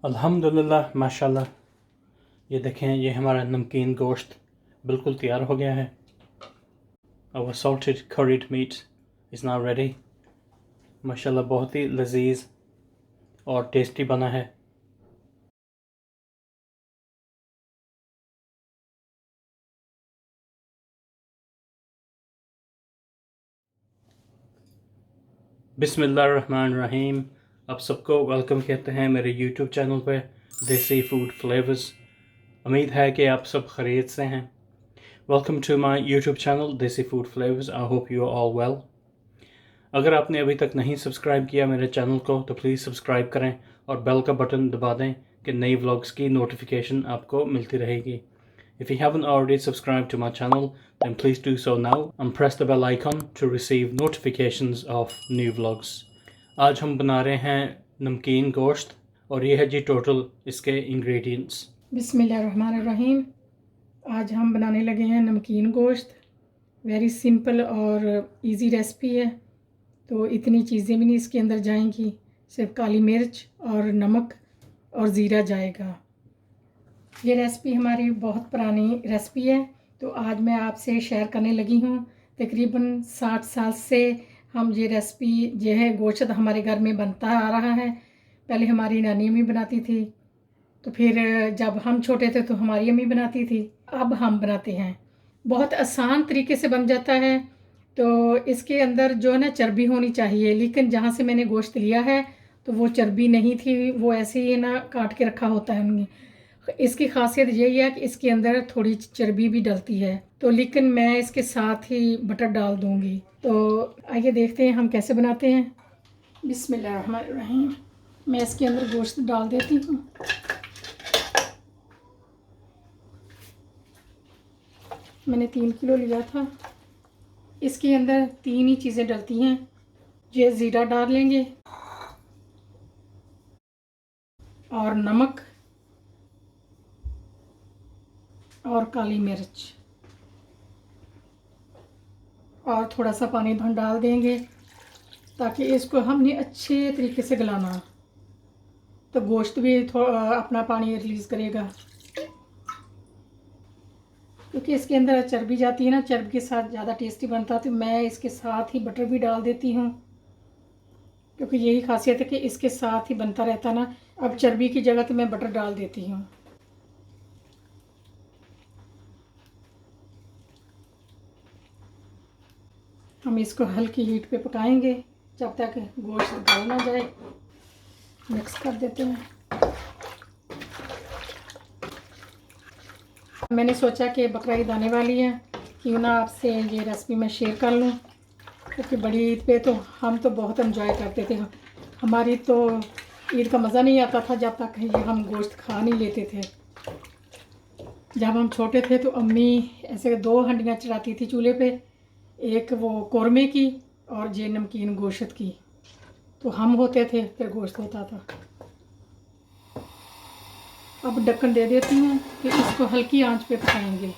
अल्हम्दुलिल्लाह माशाल्लाह। ये देखें, ये हमारा नमकीन गोश्त बिल्कुल तैयार हो गया है। Our salted curried meat is now ready। माशाल्लाह बहुत ही लजीज और टेस्टी बना है। बिस्मिल्लाहिर्रहमानिर्रहीम। आप सबको वेलकम कहते हैं मेरे यूट्यूब चैनल पे देसी फूड फ्लेवर्स। उम्मीद है कि आप सब खैरियत से हैं। Welcome to my YouTube channel Desi food flavours. I hope you are all well. अगर आपने अभी तक नहीं सब्सक्राइब किया मेरे चैनल को तो प्लीज़ सब्सक्राइब करें और बेल का बटन दबा दें कि नई व्लॉग्स की नोटिफिकेशन आपको मिलती रहेगी। If you haven't already subscribed to my channel, then please do so now and press the bell icon to receive notifications of new vlogs। आज हम बना रहे हैं नमकीन गोश्त और ये है जी टोटल इसके इंग्रेडिएंट्स। बिस्मिल्लाहिर्रहमानिर्रहीम। आज हम बनाने लगे हैं नमकीन गोश्त। वेरी सिंपल और इजी रेसिपी है। तो इतनी चीज़ें भी नहीं इसके अंदर जाएंगी, सिर्फ काली मिर्च और नमक और ज़ीरा जाएगा। ये रेसिपी हमारी बहुत पुरानी रेसिपी है, तो आज मैं आपसे शेयर करने लगी हूँ। तकरीबन 60 साल से हम ये रेसिपी जो है गोश्त हमारे घर में बनता आ रहा है। पहले हमारी नानी अम्मी बनाती थी, तो फिर जब हम छोटे थे तो हमारी अम्मी बनाती थी, अब हम बनाते हैं। बहुत आसान तरीके से बन जाता है। तो इसके अंदर जो है ना चर्बी होनी चाहिए, लेकिन जहाँ से मैंने गोश्त लिया है तो वो चर्बी नहीं थी, वो ऐसे ही ना काट के रखा होता है उन्होंने। इसकी खासियत यही है कि इसके अंदर थोड़ी चर्बी भी डलती है, तो लेकिन मैं इसके साथ ही बटर डाल दूंगी। तो आइए देखते हैं हम कैसे बनाते हैं। बिस्मिल्लाहिर्रहमानिर्रहीम। मैं इसके अंदर गोश्त डाल देती हूँ। मैंने 3 किलो लिया था। इसके अंदर 3 ही चीज़ें डलती हैं। ये ज़ीरा डाल लेंगे और नमक और काली मिर्च और थोड़ा सा पानी डाल देंगे, ताकि इसको हमने अच्छे तरीके से गलाना, तो गोश्त भी थोड़ा अपना पानी रिलीज़ करेगा। क्योंकि इसके अंदर चर्बी जाती है ना, चर्बी के साथ ज़्यादा टेस्टी बनता है। तो मैं इसके साथ ही बटर भी डाल देती हूँ, क्योंकि यही खासियत है कि इसके साथ ही बनता रहता ना। अब चर्बी की जगह तो मैं बटर डाल देती हूँ। हम इसको हल्की हीट पे पकाएंगे जब तक गोश्त गल ना जाए। मिक्स कर देते हैं। मैंने सोचा कि बकरा ईद आने वाली है, क्यों ना आपसे ये रेसिपी मैं शेयर कर लूँ, क्योंकि बड़ी ईद पे तो हम तो बहुत एंजॉय करते थे। हमारी तो ईद का मज़ा नहीं आता था जब तक ये हम गोश्त खा नहीं लेते थे। जब हम छोटे थे तो अम्मी ऐसे 2 हंडियाँ चढ़ाती थी चूल्हे पे, एक वो कौरमे की और ये नमकीन गोश्त की। तो हम होते थे, फिर गोश्त होता था। अब ढक्कन दे देती हूँ कि इसको हल्की आंच पे पकाएंगे।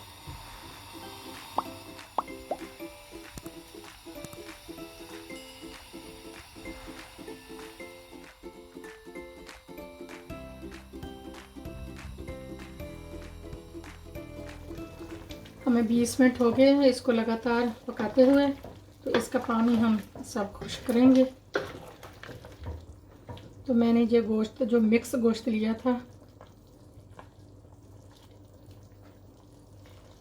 हमें 20 मिनट हो गए हैं इसको लगातार पकाते हुए, तो इसका पानी हम सब खुश्क करेंगे। तो मैंने ये गोश्त जो मिक्स गोश्त लिया था,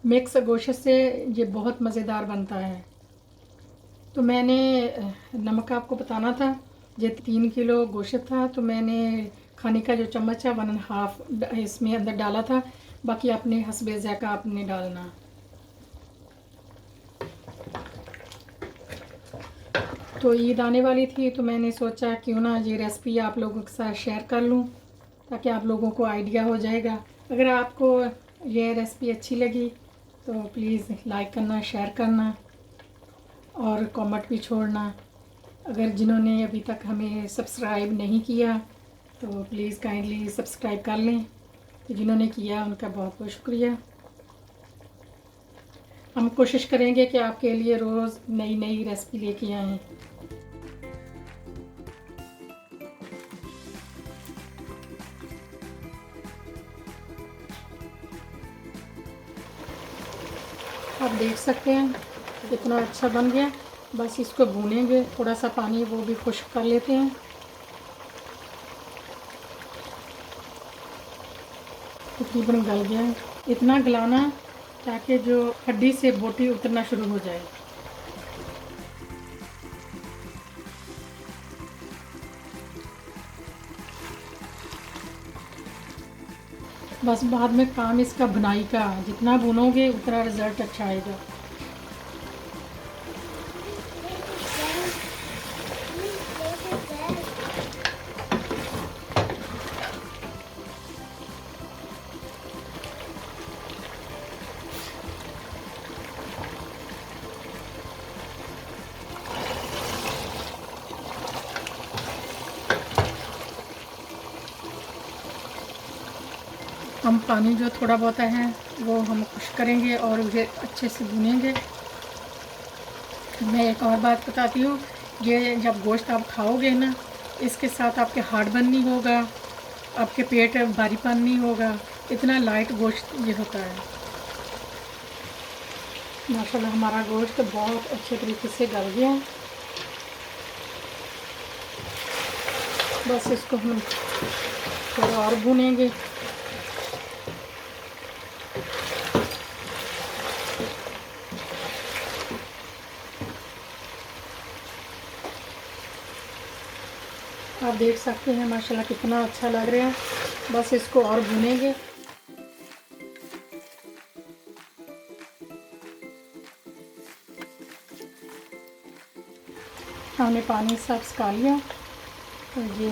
मिक्स गोश्त से ये बहुत मज़ेदार बनता है। तो मैंने नमक आपको बताना था, ये 3 किलो गोश्त था, तो मैंने खाने का जो चम्मच है 1.5 इसमें अंदर डाला था। बाकी अपने हस्बे ज़ायक़ा आपने डालना। तो ईद आने वाली थी, तो मैंने सोचा क्यों ना ये रेसिपी आप लोगों के साथ शेयर कर लूँ, ताकि आप लोगों को आइडिया हो जाएगा। अगर आपको ये रेसिपी अच्छी लगी तो प्लीज़ लाइक करना, शेयर करना और कमेंट भी छोड़ना। अगर जिन्होंने अभी तक हमें सब्सक्राइब नहीं किया तो प्लीज़ काइंडली सब्सक्राइब कर लें। तो जिन्होंने किया उनका बहुत बहुत शुक्रिया। हम कोशिश करेंगे कि आपके लिए रोज़ नई नई रेसिपी लेके आएँ। आप देख सकते हैं कितना अच्छा बन गया। बस इसको भूनेंगे, थोड़ा सा पानी वो भी खुश्क कर लेते हैं। तकरीबन गल गया है, इतना गलाना ताकि जो हड्डी से बोटी उतरना शुरू हो जाए। बस बाद में काम इसका भुनाई का, जितना भुनोगे उतना रिज़ल्ट अच्छा आएगा। हम पानी जो थोड़ा बहुत है वो हम खुश करेंगे और उसे अच्छे से भुनेंगे। मैं एक और बात बताती हूँ, ये जब गोश्त आप खाओगे ना, इसके साथ आपके हार्ट बर्न नहीं होगा, आपके पेट भारीपन नहीं होगा, इतना लाइट गोश्त ये होता है। माशाल्लाह हमारा गोश्त बहुत अच्छे तरीके से गल गया। बस इसको हम थोड़ा और भुनेंगे। आप देख सकते हैं माशाल्लाह कितना अच्छा लग रहा है। बस इसको और भुनेंगे। हमने पानी सब सुखा लिया। तो ये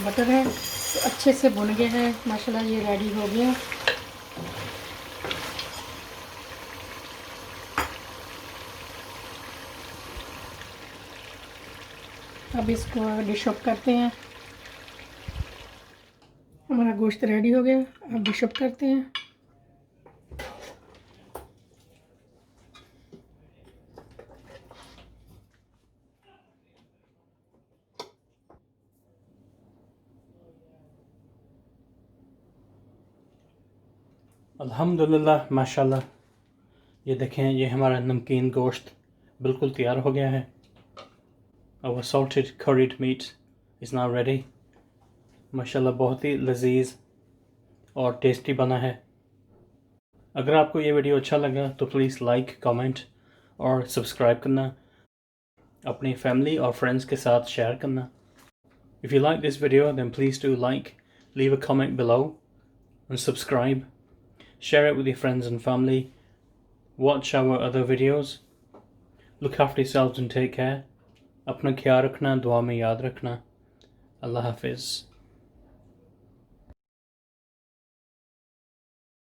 बटर है तो अच्छे से भुन गया है माशाल्लाह, ये रेडी हो गया। अब इसको डिश अप करते हैं। हमारा गोश्त रेडी हो गया, अब डिश अप करते हैं। अल्हम्दुलिल्लाह माशाल्लाह, ये देखें, ये हमारा नमकीन गोश्त बिल्कुल तैयार हो गया है। Our salted curried meat is now ready। माशाल्लाह बहुत ही लजीज और टेस्टी बना है। अगर आपको ये वीडियो अच्छा लगा तो प्लीज़ लाइक, कमेंट और सब्सक्राइब करना, अपनी फैमिली और फ्रेंड्स के साथ शेयर करना। If you like this video then please do like, leave a comment below and subscribe. Share it with your friends and family. Watch our other videos. Look after yourselves and take care. अपना ख्याल रखना, दुआ में याद रखना। अल्लाह हाफिज़।